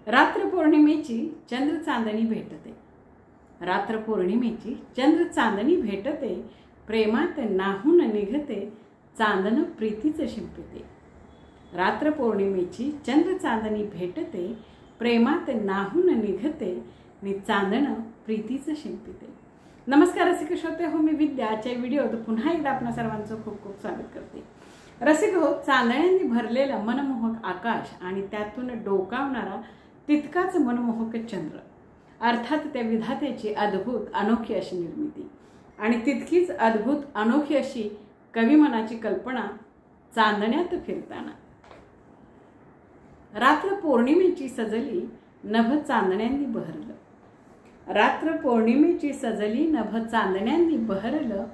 रात्र पौर्णिमेची चंद्र चांदणी भेटते, रात्र पौर्णिमेची चंद्र चांदणी भेटते, प्रेमात नाहून निघते, चांदण प्रीतीच शिंपते। रात्र पौर्णिमेची चंद्र चांदणी भेटते, प्रेमात नाहून निघते, नि चांदण प्रीतीच शिंपते। नमस्कार रसिक श्रोते हो, मी विद्या आजच्या व्हिडिओत पुन्हा एकदा आपणा सर्वांचं खूप खूप स्वागत करते। रसिक हो, चांदण्यांनी भरलेलं मनमोहक आकाश आणि त्यातून डोकावणारा तितकाच मनमोहक चंद्र, अर्थात त्या विधात्याची अद्भुत अनोखी अशी निर्मिती आणि तितकीच अद्भुत अनोखी अशी कविमनाची कल्पना चांदण्यात फिरताना। रात्र पौर्णिमेची सजली नभ चांदण्यांनी बहरलं, रात्र पौर्णिमेची सजली नभ चांदण्यांनी बहरलं,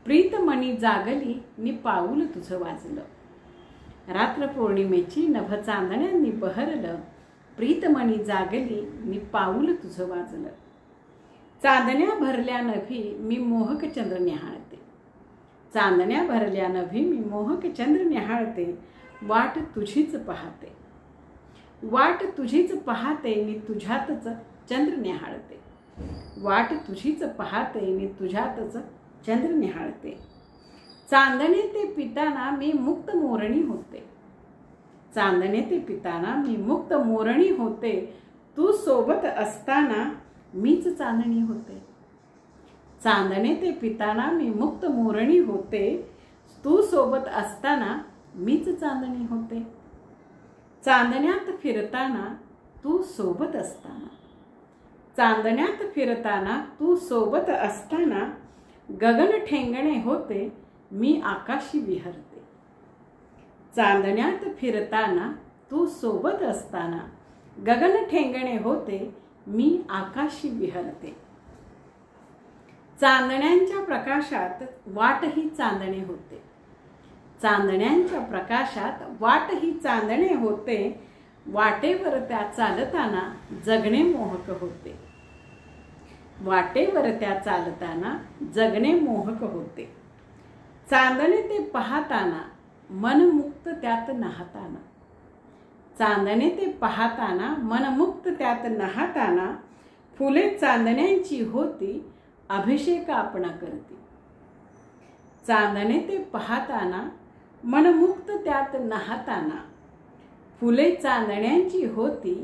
प्रीतमणी जागली नि पाऊल तुझं वाजलं। रात्र पौर्णिमेची नभ चांदण्यांनी बहरलं, प्रीतमणी जागली नि पाऊल तुझं वाजलं। चांदण्या भरल्या नभी मी मोहक चंद्र निहाळते, चांदण्या भरल्या नभी मी मोहक चंद्र निहाळते, वाट तुझीच पाहते, वाट तुझीच पाहते नि तुझ्यातच चंद्र निहाळते, वाट तुझीच पाहते नि तुझ्यातच चंद्र निहाळते। चांदणे ते पिताना मी मुक्त मोरणी होते, चांदणे ते पिताना मी मुक्त मोरणी होते, तू सोबत असताना मीच चांदणी होते। चांदणे ते पिताना मी मुक्त मोरणी होते, तू सोबत असताना मीच चांदणी होते। चांदण्यात फिरताना तू सोबत असताना, चांदण्यात फिरताना तू सोबत असताना, गगन ठेंगणे होते मी आकाशी विहरते। चांदण्यात फिरताना तू सोबत असताना, गगन ठेंगणे होते मी आकाशी विहरते। चांदण्यांच्या प्रकाशात वाटही चांदणे होते, चांदण्यांच्या प्रकाशात वाटही चांदणे होते, वाटेवर त्या चालताना जगणे मोहक होते, वाटेवर त्या चालताना जगणे मोहक होते। चांदणे ते पाहताना मन मुक्त त्यात नाहताना, चांदणे ते पाहताना मन मुक्त त्यात नाहताना, फुले चांदण्यांची होती अभिषेक आपणा करती। चांदणे ते पाहताना मन मुक्त त्यात नाहताना, फुले चांदण्यांची होती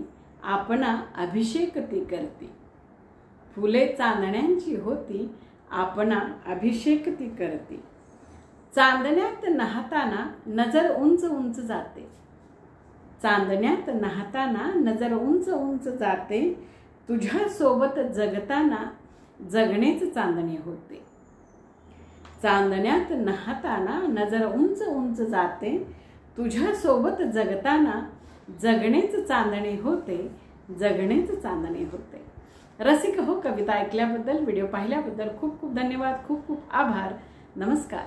आपणा अभिषेक ती करती, फुले चांदण्यांची होती आपणा अभिषेक ती करती। चांदण्यात नाहताना नजर उंच उंच जाते, चांदण्यात नाहताना नजर उंच उंच जाते, तुझ्या सोबत जगताना जगणेच चांदणे होते। चांदण्यात नाहताना नजर उंच उंच जाते, तुझ्या सोबत जगताना जगणेच चांदणे होते, जगणेच चांदणे होते। रसिक हो, कविता ऐकल्याबद्दल, व्हिडिओ पाहिल्याबद्दल खूप खूप धन्यवाद, खूप खूप आभार, नमस्कार।